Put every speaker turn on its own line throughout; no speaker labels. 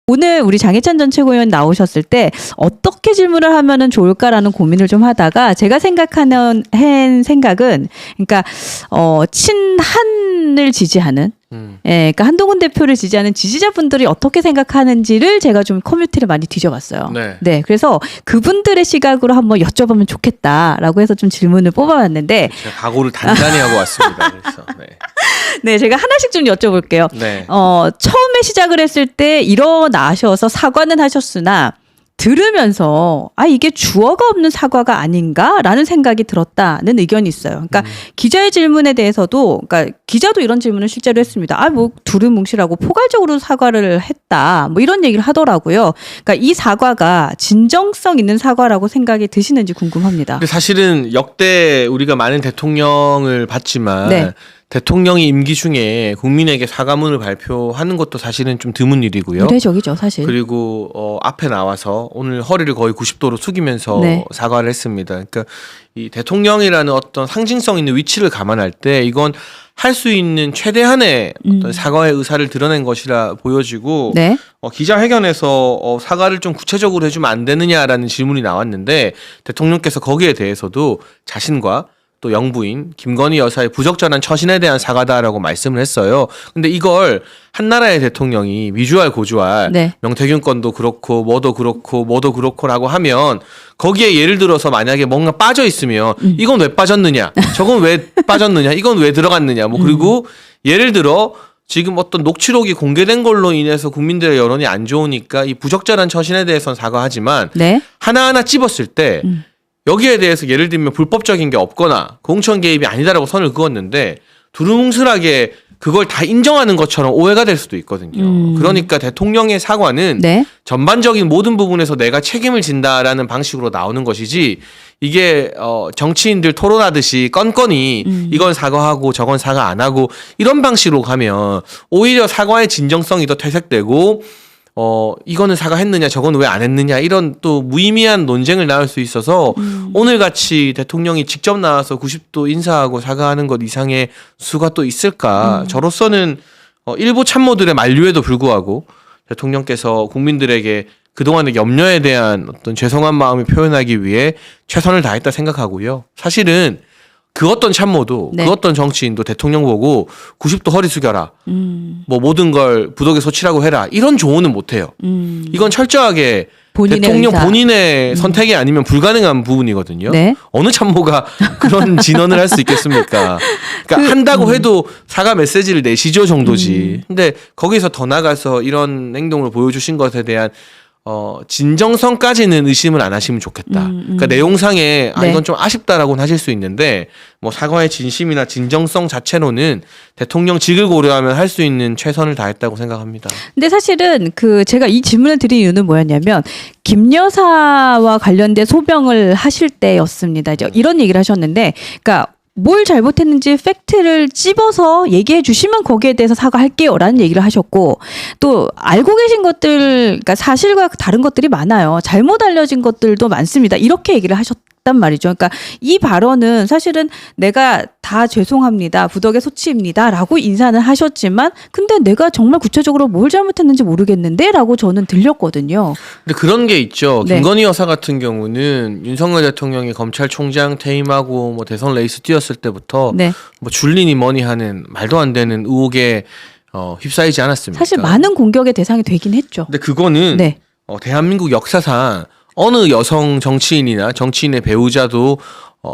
오늘 우리 장해찬 전 최고위원 나오셨을 때 어떻게 질문을 하면은 좋을까라는 고민을 좀 하다가 제가 생각하는 생각은 그러니까 친한을 지지하는 예, 그러니까 한동훈 대표를 지지하는 지지자분들이 어떻게 생각하는지를 제가 좀 커뮤니티를 많이 뒤져봤어요. 네, 그래서 그분들의 시각으로 한번 여쭤보면 좋겠다라고 해서 좀 질문을 뽑아봤는데
제가 각오를 단단히 하고 왔습니다. 그래서
네, 제가 하나씩 좀 여쭤볼게요.
네.
처음에 시작을 했을 때 일어나셔서 사과는 하셨으나 들으면서 이게 주어가 없는 사과가 아닌가라는 생각이 들었다는 의견이 있어요. 그러니까 기자의 질문에 대해서도 그러니까 기자도 이런 질문을 실제로 했습니다. 뭐 두루뭉실하고 포괄적으로 사과를 했다. 뭐 이런 얘기를 하더라고요. 그러니까 이 사과가 진정성 있는 사과라고 생각이 드시는지 궁금합니다.
근데 사실은 역대 우리가 많은 대통령을 봤지만
네.
대통령이 임기 중에 국민에게 사과문을 발표하는 것도 사실은 좀 드문 일이고요.
이례적이죠, 사실.
그리고 앞에 나와서 오늘 허리를 거의 90도로 숙이면서
네.
사과를 했습니다. 그러니까 이 대통령이라는 어떤 상징성 있는 위치를 감안할 때 이건 할 수 있는 최대한의 어떤 사과의 의사를 드러낸 것이라 보여지고
네.
기자회견에서 사과를 좀 구체적으로 해주면 안 되느냐라는 질문이 나왔는데 대통령께서 거기에 대해서도 자신과 또 영부인 김건희 여사의 부적절한 처신에 대한 사과다라고 말씀을 했어요. 근데 이걸 한나라의 대통령이 미주알 고주알
네.
명태균 건도 그렇고 뭐도 그렇고라고 하면 거기에 예를 들어서 만약에 뭔가 빠져 있으면 이건 왜 빠졌느냐, 저건 왜 빠졌느냐, 이건 왜 들어갔느냐, 뭐 그리고 예를 들어 지금 어떤 녹취록이 공개된 걸로 인해서 국민들의 여론이 안 좋으니까 이 부적절한 처신에 대해서는 사과하지만
네.
하나하나 찝었을 때 여기에 대해서 예를 들면 불법적인 게 없거나 공천 개입이 아니다라고 선을 그었는데 두루뭉술하게 그걸 다 인정하는 것처럼 오해가 될 수도 있거든요. 그러니까 대통령의 사과는
네.
전반적인 모든 부분에서 내가 책임을 진다라는 방식으로 나오는 것이지 이게 정치인들 토론하듯이 건건이 이건 사과하고 저건 사과 안 하고 이런 방식으로 가면 오히려 사과의 진정성이 더 퇴색되고 이거는 사과했느냐 저거는 왜 안 했느냐 이런 또 무의미한 논쟁을 낳을 수 있어서 오늘같이 대통령이 직접 나와서 90도 인사하고 사과하는 것 이상의 수가 또 있을까. 저로서는 일부 참모들의 만류에도 불구하고 대통령께서 국민들에게 그동안의 염려에 대한 어떤 죄송한 마음을 표현하기 위해 최선을 다했다 생각하고요. 사실은 그 어떤 참모도
네.
그 어떤 정치인도 대통령 보고 90도 허리 숙여라. 뭐 모든 걸 부덕의 소치라고 해라. 이런 조언은 못해요. 이건 철저하게
본인의
대통령
의사.
본인의 선택이 아니면 불가능한 부분이거든요.
네.
어느 참모가 그런 진언을 할 수 있겠습니까? 그러니까 한다고 해도 사과 메시지를 내시죠 정도지. 근데 거기서 더 나가서 이런 행동을 보여주신 것에 대한 진정성까지는 의심을 안 하시면 좋겠다. 그러니까 내용상에
네.
이건 좀 아쉽다라고는 하실 수 있는데 뭐 사과의 진심이나 진정성 자체로는 대통령직을 고려하면 할 수 있는 최선을 다했다고 생각합니다.
근데 사실은 제가 이 질문을 드린 이유는 뭐였냐면 김 여사와 관련된 소명을 하실 때였습니다. 이제 이런 얘기를 하셨는데, 그러니까 뭘 잘못했는지 팩트를 찝어서 얘기해 주시면 거기에 대해서 사과할게요라는 얘기를 하셨고, 또 알고 계신 것들, 그러니까 사실과 다른 것들이 많아요. 잘못 알려진 것들도 많습니다. 이렇게 얘기를 하셨단 말이죠. 그러니까 이 발언은 사실은 내가 다 죄송합니다, 부덕의 소치입니다라고 인사는 하셨지만, 근데 내가 정말 구체적으로 뭘 잘못했는지 모르겠는데라고 저는 들렸거든요.
근데 그런 게 있죠.
네.
김건희 여사 같은 경우는 윤석열 대통령이 검찰총장 퇴임하고 뭐 대선 레이스 뛰었을 때부터
네.
뭐 줄리니 뭐니 하는 말도 안 되는 의혹에 휩싸이지 않았습니까?
사실 많은 공격의 대상이 되긴 했죠.
근데 그거는
네.
대한민국 역사상 어느 여성 정치인이나 정치인의 배우자도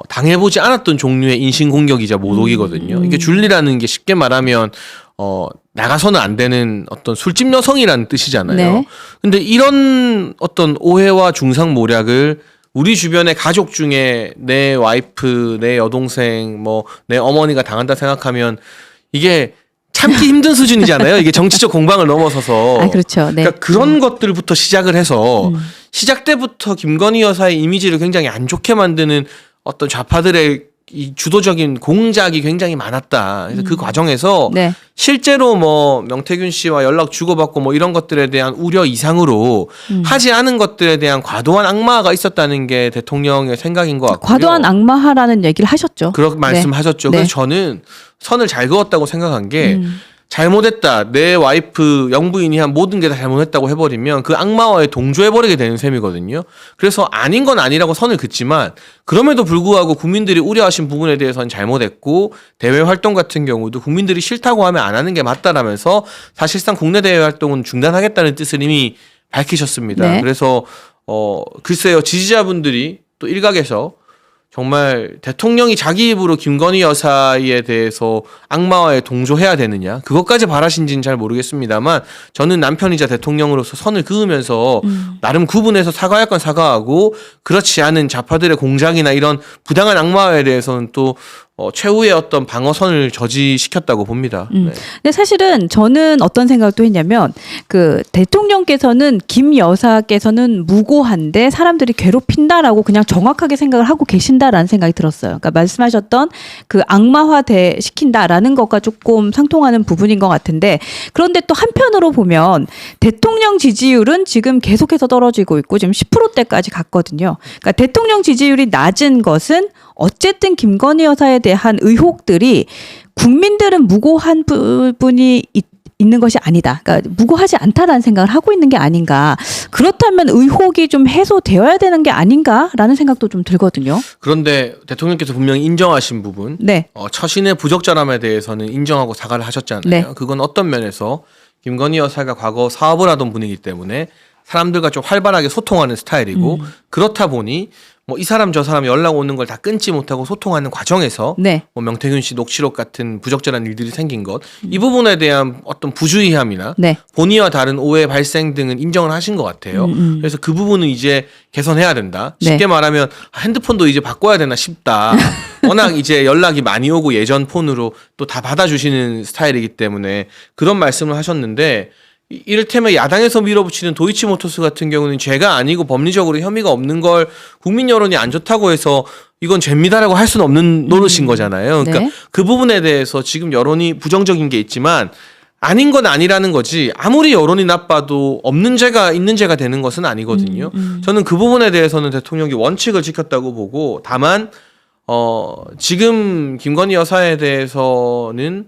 당해보지 않았던 종류의 인신공격이자 모독이거든요. 이게 줄리라는 게 쉽게 말하면 나가서는 안 되는 어떤 술집 여성이라는 뜻이잖아요.
네.
근데 이런 어떤 오해와 중상모략을 우리 주변의 가족 중에 내 와이프, 내 여동생, 뭐 내 어머니가 당한다 생각하면 이게 참기 힘든 수준이잖아요. 이게 정치적 공방을 넘어서서.
그렇죠. 네.
그러니까 그런 것들부터 시작을 해서 시작 때부터 김건희 여사의 이미지를 굉장히 안 좋게 만드는 어떤 좌파들의 이 주도적인 공작이 굉장히 많았다. 그래서 그 과정에서
네.
실제로 뭐 명태균 씨와 연락 주고받고 뭐 이런 것들에 대한 우려 이상으로 하지 않은 것들에 대한 과도한 악마가 있었다는 게 대통령의 생각인 것 같고요.
과도한 악마하라는 얘기를 하셨죠.
그런 말씀하셨죠.
네.
그래서 저는 선을 잘 그었다고 생각한 게 잘못했다. 내 와이프 영부인이 한 모든 게 다 잘못했다고 해버리면 그 악마와의 동조해버리게 되는 셈이거든요. 그래서 아닌 건 아니라고 선을 긋지만 그럼에도 불구하고 국민들이 우려하신 부분에 대해서는 잘못했고 대외 활동 같은 경우도 국민들이 싫다고 하면 안 하는 게 맞다라면서 사실상 국내 대외 활동은 중단하겠다는 뜻을 이미 밝히셨습니다.
네.
그래서 글쎄요. 지지자분들이 또 일각에서 정말 대통령이 자기 입으로 김건희 여사에 대해서 악마와의 동조해야 되느냐 그것까지 바라신지는 잘 모르겠습니다만 저는 남편이자 대통령으로서 선을 그으면서 나름 구분해서 사과할 건 사과하고 그렇지 않은 좌파들의 공작이나 이런 부당한 악마에 대해서는 또 최후의 어떤 방어선을 저지시켰다고 봅니다. 네.
근데 사실은 저는 어떤 생각을 또 했냐면 그 대통령께서는 김 여사께서는 무고한데 사람들이 괴롭힌다라고 그냥 정확하게 생각을 하고 계신다라는 생각이 들었어요. 그러니까 말씀하셨던 그 악마화 시킨다라는 것과 조금 상통하는 부분인 것 같은데 그런데 또 한편으로 보면 대통령 지지율은 지금 계속해서 떨어지고 있고 지금 10%대까지 갔거든요. 그러니까 대통령 지지율이 낮은 것은 어쨌든 김건희 여사에 대한 의혹들이 국민들은 무고한 부분이 있는 것이 아니다. 그러니까 무고하지 않다라는 생각을 하고 있는 게 아닌가. 그렇다면 의혹이 좀 해소되어야 되는 게 아닌가라는 생각도 좀 들거든요.
그런데 대통령께서 분명히 인정하신 부분,
네.
처신의 부적절함에 대해서는 인정하고 사과를 하셨잖아요.
네.
그건 어떤 면에서 김건희 여사가 과거 사업을 하던 분이기 때문에 사람들과 좀 활발하게 소통하는 스타일이고 그렇다 보니 뭐 이 사람 저 사람 연락 오는 걸 다 끊지 못하고 소통하는 과정에서
네.
뭐 명태균 씨 녹취록 같은 부적절한 일들이 생긴 것 이 부분에 대한 어떤 부주의함이나
네.
본의와 다른 오해 발생 등은 인정을 하신 것 같아요. 그래서 그 부분은 이제 개선해야 된다.
네.
쉽게 말하면 핸드폰도 이제 바꿔야 되나 싶다. 워낙 이제 연락이 많이 오고 예전 폰으로 또 다 받아주시는 스타일이기 때문에 그런 말씀을 하셨는데 이를테면 야당에서 밀어붙이는 도이치모터스 같은 경우는 죄가 아니고 법리적으로 혐의가 없는 걸 국민 여론이 안 좋다고 해서 이건 죄입니다라고 할 수는 없는 노릇인 거잖아요. 그러니까
네.
그 부분에 대해서 지금 여론이 부정적인 게 있지만 아닌 건 아니라는 거지 아무리 여론이 나빠도 없는 죄가 있는 죄가 되는 것은 아니거든요. 저는 그 부분에 대해서는 대통령이 원칙을 지켰다고 보고 다만 지금 김건희 여사에 대해서는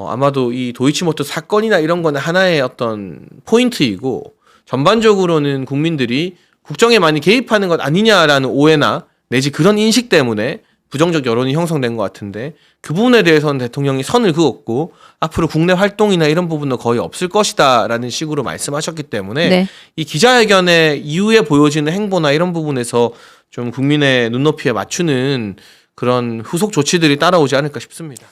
아마도 이 도이치모터 사건이나 이런 거는 하나의 어떤 포인트이고 전반적으로는 국민들이 국정에 많이 개입하는 것 아니냐라는 오해나 내지 그런 인식 때문에 부정적 여론이 형성된 것 같은데 그 부분에 대해서는 대통령이 선을 그었고 앞으로 국내 활동이나 이런 부분은 거의 없을 것이다라는 식으로 말씀하셨기 때문에
네.
이 기자회견의 이후에 보여지는 행보나 이런 부분에서 좀 국민의 눈높이에 맞추는 그런 후속 조치들이 따라오지 않을까 싶습니다.